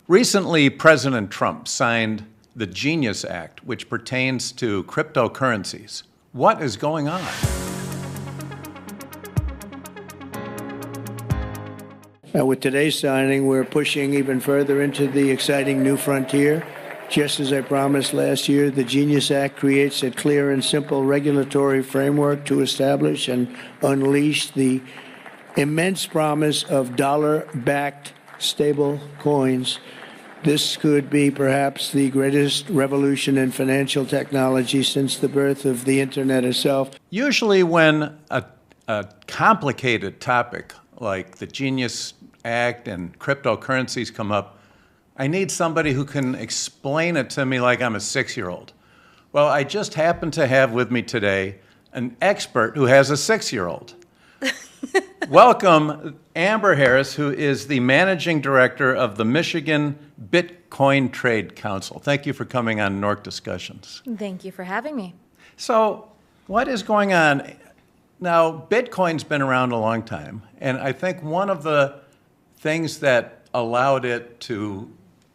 Recently, President Trump signed the Genius Act, which pertains to cryptocurrencies. What is going on? Now, with today's signing, we're pushing even further into the exciting new frontier. Just as I promised last year, the Genius Act creates a clear and simple regulatory framework to establish and unleash the immense promise of dollar-backed stable coins. This could be perhaps the greatest revolution in financial technology since the birth of the Internet itself. Usually when a complicated topic like the Genius Act and cryptocurrencies come up, I need somebody who can explain it to me like I'm a 6-year-old. Well, I just happen to have with me today an expert who has a 6-year-old. Welcome, Amber Harris, who is the managing director of the Michigan BitcoinTrade Council. Thank you for coming on NORC Discussions. Thank you for having me. So, what is going on? Now, Bitcoin's been around a long time, and I think one of the things that allowed it to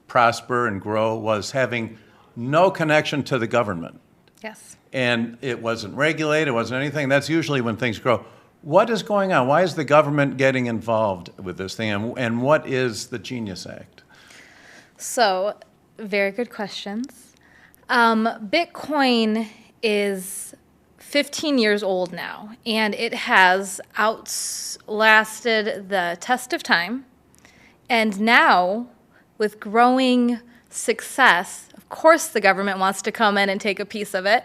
prosper and grow was having no connection to the government. Yes. And it wasn't regulated, it wasn't anything. That's usually when things grow. What is going on? Why is the government getting involved with this thing? And what is the Genius Act? So, very good questions. Bitcoin is 15 years old now, and it has outlasted the test of time. And now, with growing success, of course the government wants to come in and take a piece of it.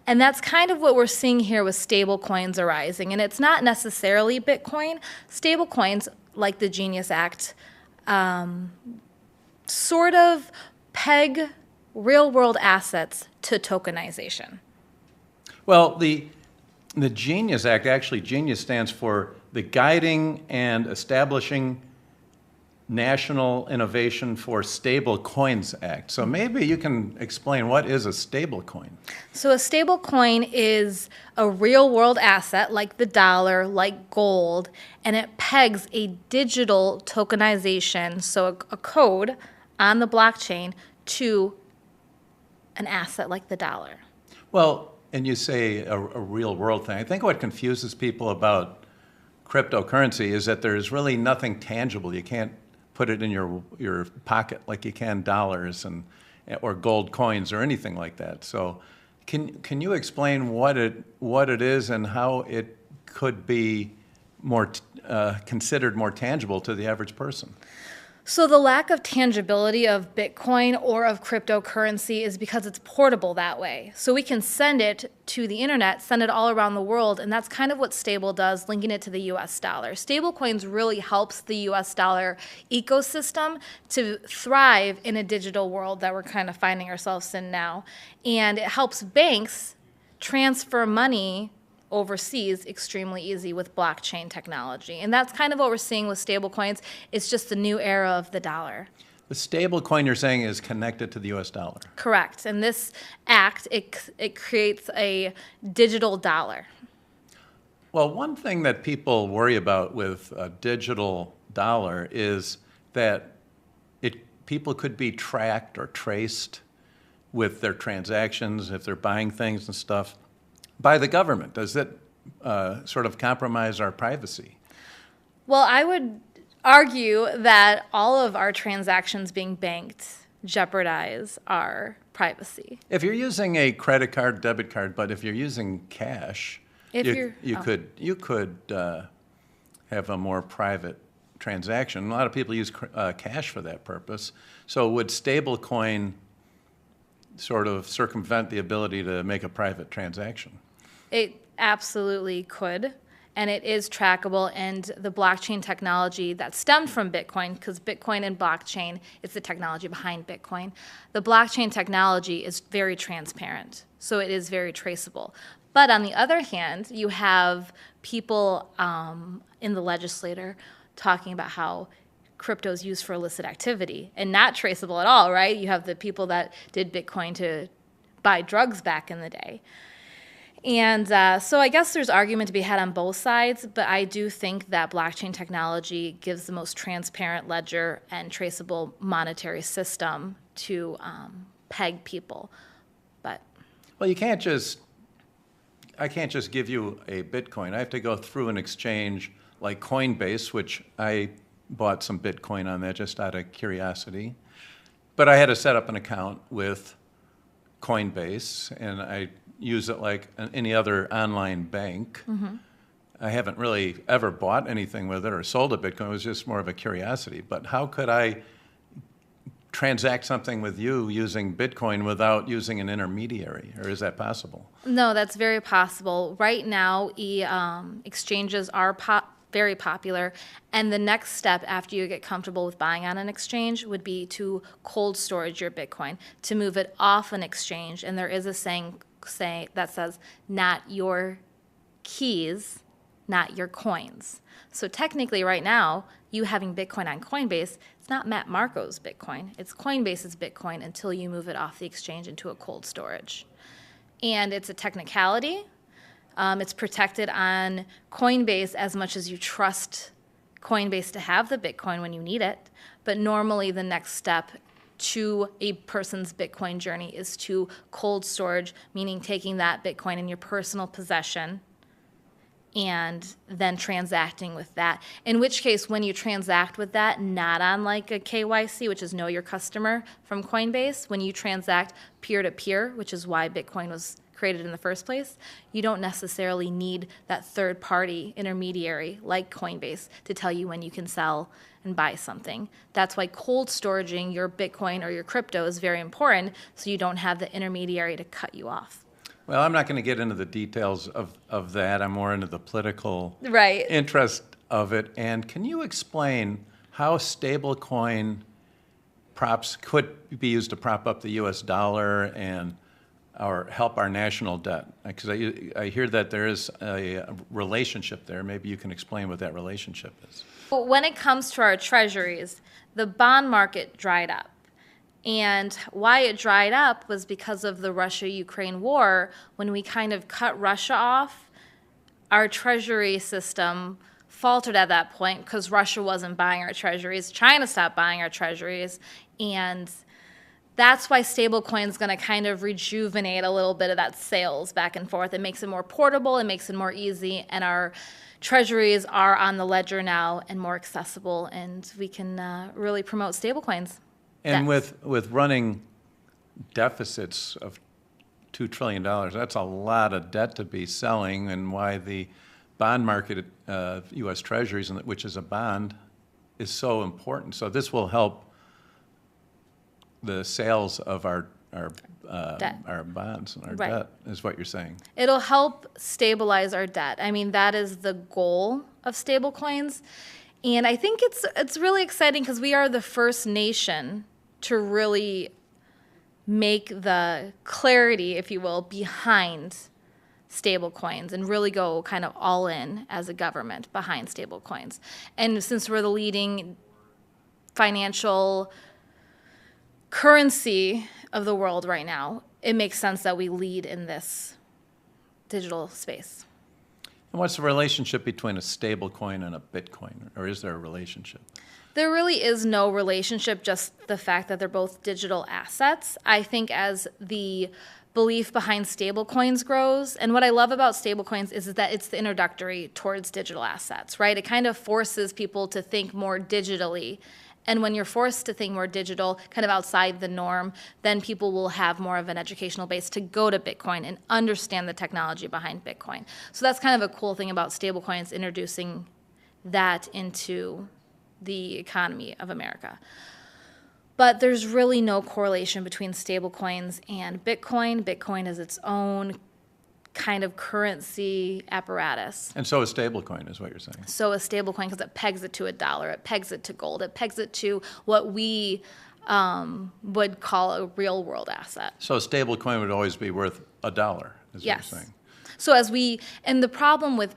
And that's kind of what we're seeing here with stable coins arising. And it's not necessarily Bitcoin. Stable coins, like the Genius Act, sort of peg real-world assets to tokenization. Well, the Genius Act, actually Genius stands for the Guiding and Establishing National Innovation for Stable Coins Act. So maybe you can explain what is a stable coin. So a stable coin is a real-world asset like the dollar, like gold, and it pegs a digital tokenization, so a code on the blockchain to an asset like the dollar. Well, and you say a real-world thing. I think what confuses people about cryptocurrency is that there's really nothing tangible. You can't put it in your pocket like you can dollars or gold coins or anything like that. So can you explain what it is and how it could be more considered more tangible to the average person? So the lack of tangibility of Bitcoin or of cryptocurrency is because it's portable that way. So we can send it to the internet, send it all around the world, and that's kind of what stable does, linking it to the US dollar. Stablecoins really helps the US dollar ecosystem to thrive in a digital world that we're kind of finding ourselves in now. And it helps banks transfer money overseas extremely easy with blockchain technology. And that's kind of what we're seeing with stablecoins. It's just the new era of the dollar. The stable coin you're saying is connected to the US dollar. Correct. And this act, it creates a digital dollar. Well, one thing that people worry about with a digital dollar is that people could be tracked or traced with their transactions if they're buying things and stuff by the government. Does it sort of compromise our privacy? Well, I would argue that all of our transactions being banked jeopardize our privacy. If you're using a credit card, debit card, but if you're using cash, you could have a more private transaction. A lot of people use cash for that purpose. So would stablecoin sort of circumvent the ability to make a private transaction? It absolutely could, and it is trackable, and the blockchain technology that stemmed from Bitcoin, because Bitcoin and blockchain is the technology behind Bitcoin, the blockchain technology is very transparent, so it is very traceable. But on the other hand, you have people in the legislature talking about how crypto is used for illicit activity and not traceable at all, right? You have the people that did Bitcoin to buy drugs back in the day. And so I guess there's argument to be had on both sides, but I do think that blockchain technology gives the most transparent ledger and traceable monetary system to peg people. But Well, I can't just give you a Bitcoin. I have to go through an exchange like Coinbase, which I bought some Bitcoin on that just out of curiosity. But I had to set up an account with Coinbase, and I use it like any other online bank. I haven't really ever bought anything with it or sold a Bitcoin. It was just more of a curiosity. But how could I transact something with you using Bitcoin without using an intermediary, or is that possible? no, that's very possible. Right now, exchanges are very popular, and the next step after you get comfortable with buying on an exchange would be to cold storage your Bitcoin, to move it off an exchange. And there is a saying that says, not your keys, not your coins. So technically right now, you having Bitcoin on Coinbase, it's not Matt Marco's Bitcoin, it's Coinbase's Bitcoin until you move it off the exchange into a cold storage. And it's a technicality. It's protected on Coinbase as much as you trust Coinbase to have the Bitcoin when you need it. But normally the next step to a person's Bitcoin journey is to cold storage, meaning taking that Bitcoin in your personal possession and then transacting with that. In which case, when you transact with that, not on like a KYC, which is know your customer from Coinbase, when you transact peer-to-peer, which is why Bitcoin was created in the first place, you don't necessarily need that third-party intermediary like Coinbase to tell you when you can sell and buy something. That's why cold storaging your Bitcoin or your crypto is very important, so you don't have the intermediary to cut you off. Well, I'm not going to get into the details of that. I'm more into the political Right. interest of it. And can you explain how stablecoin props could be used to prop up the U.S. dollar and help our national debt? Because I hear that there is a relationship there. Maybe you can explain what that relationship is. When it comes to our treasuries, the bond market dried up. And why it dried up was because of the Russia-Ukraine war. When we kind of cut Russia off, our treasury system faltered at that point because Russia wasn't buying our treasuries. China stopped buying our treasuries. And that's why stablecoin is going to kind of rejuvenate a little bit of that sales back and forth. It makes it more portable. It makes it more easy. And our treasuries are on the ledger now and more accessible. And we can really promote stablecoins. And with running deficits of $2 trillion, that's a lot of debt to be selling, and why the bond market, U.S. Treasuries, which is a bond, is so important. So this will help the sales of our bonds and our Right. debt, is what you're saying. It'll help stabilize our debt. I mean, that is the goal of stablecoins. And I think it's really exciting because we are the first nation to really make the clarity, if you will, behind stablecoins and really go kind of all in as a government behind stablecoins. And since we're the leading financial currency of the world right now, it makes sense that we lead in this digital space. And what's the relationship between a stablecoin and a Bitcoin, or is there a relationship? There really is no relationship, just the fact that they're both digital assets. I think as the belief behind stablecoins grows, and what I love about stablecoins is that it's the introductory towards digital assets, right? It kind of forces people to think more digitally. And when you're forced to think more digital, kind of outside the norm, then people will have more of an educational base to go to Bitcoin and understand the technology behind Bitcoin. So that's kind of a cool thing about stablecoins, introducing that into the economy of America. But there's really no correlation between stablecoins and Bitcoin. Bitcoin is its own kind of currency apparatus. And so a stablecoin is what you're saying. So a stablecoin, because it pegs it to a dollar, it pegs it to gold, it pegs it to what we would call a real world asset. So a stablecoin would always be worth $1, is Yes. what you're saying. So and the problem with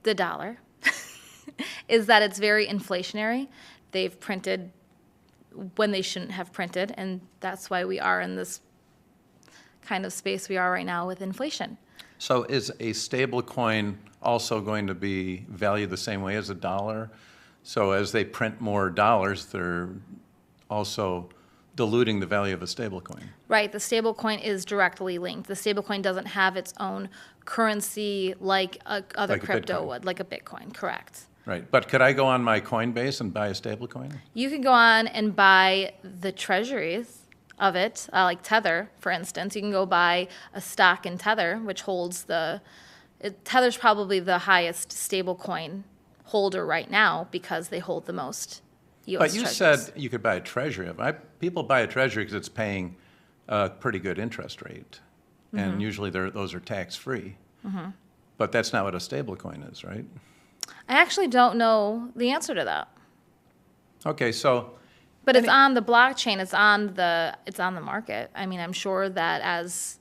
the dollar is that it's very inflationary. They've printed when they shouldn't have printed, and that's why we are in this kind of space we are right now with inflation. So is a stable coin also going to be valued the same way as a dollar? So as they print more dollars, they're also diluting the value of a stable coin. Right, the stable coin is directly linked. The stable coin doesn't have its own currency like other Like a crypto Bitcoin. would, like a Bitcoin, correct. Right. But could I go on my Coinbase and buy a stable coin? You can go on and buy the treasuries of it, like Tether, for instance. You can go buy a stock in Tether, which holds Tether's probably the highest stable coin holder right now because they hold the most U.S. But you treasuries. said you could buy a treasury. People buy a treasury because it's paying a pretty good interest rate. And usually those are tax-free. But that's not what a stable coin is, right? I actually don't know the answer to that. Okay, so But it's on the blockchain. It's on the market. I mean, I'm sure that as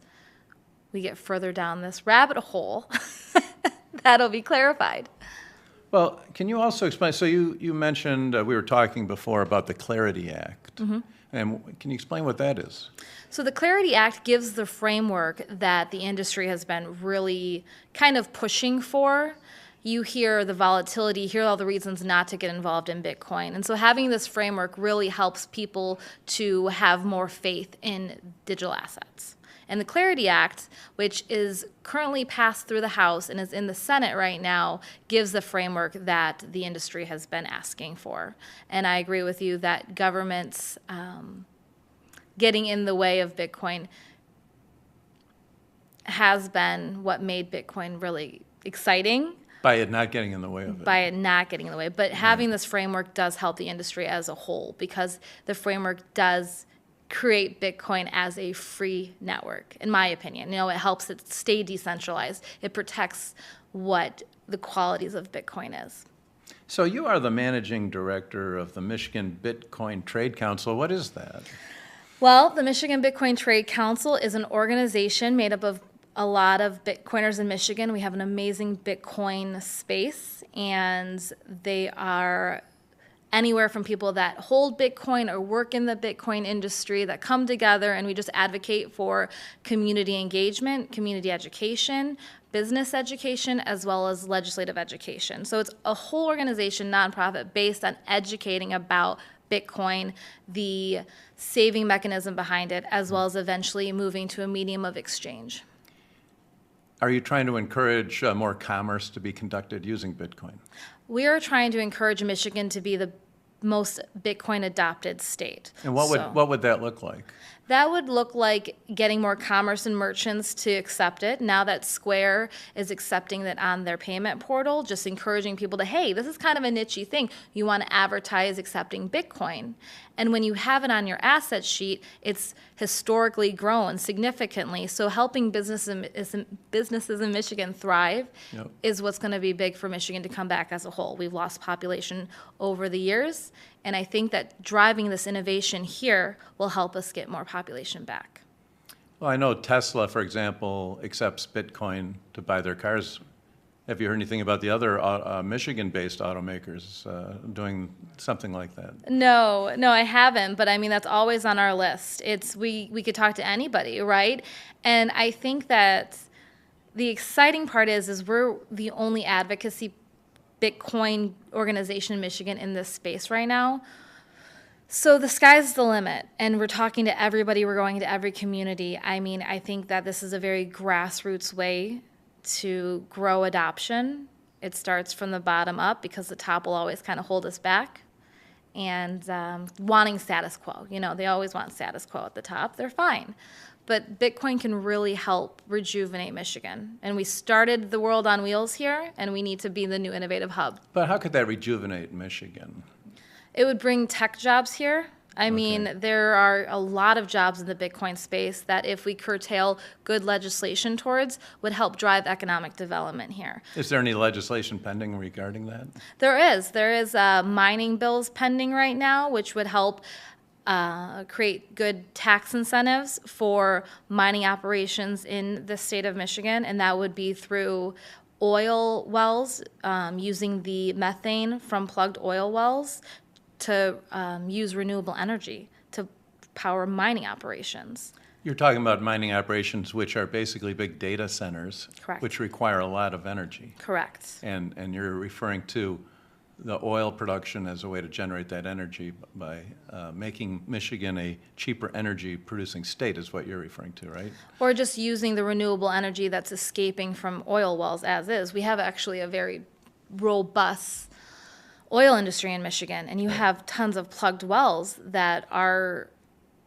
we get further down this rabbit hole, that'll be clarified. well, can you also explain? So you mentioned we were talking before about the Clarity Act, and can you explain what that is? So the Clarity Act gives the framework that the industry has been really kind of pushing for. You hear the volatility, hear all the reasons not to get involved in Bitcoin. And so having this framework really helps people to have more faith in digital assets. And the Clarity Act, which is currently passed through the House and is in the Senate right now, gives the framework that the industry has been asking for. And I agree with you that governments getting in the way of Bitcoin has been what made Bitcoin really exciting. By it not getting in the way of it. By it not getting in the way. But having this framework does help the industry as a whole because the framework does create Bitcoin as a free network, in my opinion. It helps it stay decentralized. It protects what the qualities of Bitcoin is. So you are the managing director of the Michigan Bitcoin Trade Council. What is that? Well, the Michigan Bitcoin Trade Council is an organization made up of a lot of Bitcoiners in Michigan. We have an amazing Bitcoin space, and they are anywhere from people that hold Bitcoin or work in the Bitcoin industry that come together, and we just advocate for community engagement, community education, business education, as well as legislative education. So it's a whole organization, nonprofit, based on educating about Bitcoin, the saving mechanism behind it, as well as eventually moving to a medium of exchange. Are you trying to encourage more commerce to be conducted using Bitcoin? We are trying to encourage Michigan to be the most Bitcoin adopted state. And what would that look like? That would look like getting more commerce and merchants to accept it. Now that Square is accepting that on their payment portal, just encouraging people to, hey, this is kind of a niche-y thing. You want to advertise accepting Bitcoin. And when you have it on your asset sheet, it's historically grown significantly. So helping businesses in Michigan thrive is what's going to be big for Michigan to come back as a whole. We've lost population over the years, and I think that driving this innovation here will help us get more population back. Well, I know Tesla, for example, accepts Bitcoin to buy their cars. Have you heard anything about the other Michigan-based automakers doing something like that? No, I haven't. But I mean, that's always on our list. We could talk to anybody, right? And I think that the exciting part is we're the only advocacy Bitcoin organization in Michigan in this space right now. So the sky's the limit, and we're talking to everybody. We're going to every community. I mean, I think that this is a very grassroots way to grow adoption. It starts from the bottom up because the top will always kind of hold us back. And wanting status quo. They always want status quo at the top. They're fine. But Bitcoin can really help rejuvenate Michigan. And we started the world on wheels here, and we need to be the new innovative hub. But how could that rejuvenate Michigan? It would bring tech jobs here. I mean, there are a lot of jobs in the Bitcoin space that if we curtail good legislation towards would help drive economic development here. Is there any legislation pending regarding that? There is. There is mining bills pending right now, which would help create good tax incentives for mining operations in the state of Michigan, and that would be through oil wells, using the methane from plugged oil wells to use renewable energy to power mining operations. You're talking about mining operations, which are basically big data centers. Correct. Which require a lot of energy. Correct. And you're referring to the oil production as a way to generate that energy by making Michigan a cheaper energy producing state is what you're referring to, right? Or just using the renewable energy that's escaping from oil wells as is. We have actually a very robust oil industry in Michigan, and you have tons of plugged wells that are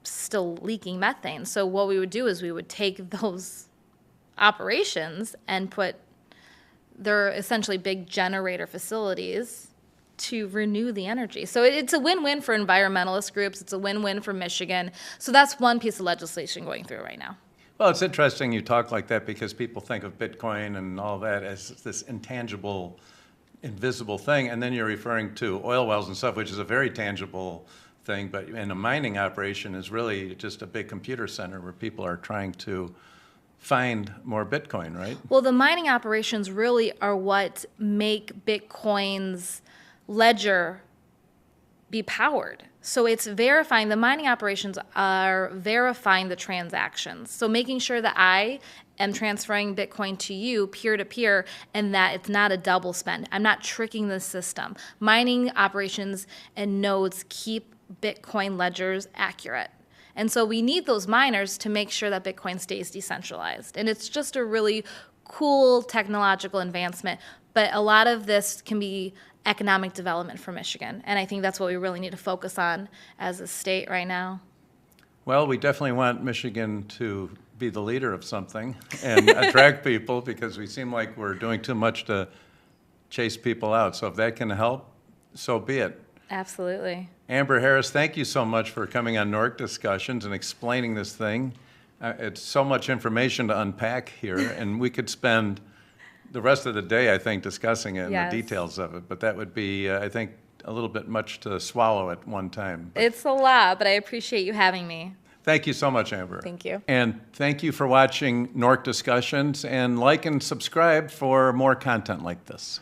still leaking methane. So what we would do is we would take those operations and they're essentially big generator facilities to renew the energy. So it's a win-win for environmentalist groups. It's a win-win for Michigan. So that's one piece of legislation going through right now. Well, it's interesting you talk like that because people think of Bitcoin and all that as this intangible, invisible thing, and then you're referring to oil wells and stuff, which is a very tangible thing, but in a mining operation is really just a big computer center where people are trying to find more Bitcoin, right? Well, the mining operations really are what make Bitcoin's ledger be powered. So it's verifying, the mining operations are verifying the transactions. So making sure that I am transferring Bitcoin to you peer-to-peer and that it's not a double spend. I'm not tricking the system. Mining operations and nodes keep Bitcoin ledgers accurate. And so we need those miners to make sure that Bitcoin stays decentralized. And it's just a really cool technological advancement. But a lot of this can be economic development for Michigan. And I think that's what we really need to focus on as a state right now. Well, we definitely want Michigan to be the leader of something and attract people because we seem like we're doing too much to chase people out. So if that can help, so be it. Absolutely. Amber Harris, thank you so much for coming on NORC Discussions and explaining this thing. It's so much information to unpack here, and we could spend the rest of the day, I think, discussing it and Yes. the details of it. But that would be, I think, a little bit much to swallow at one time. But It's a lot, but I appreciate you having me. thank you so much, Amber. Thank you. And thank you for watching NORC Discussions, and like and subscribe for more content like this.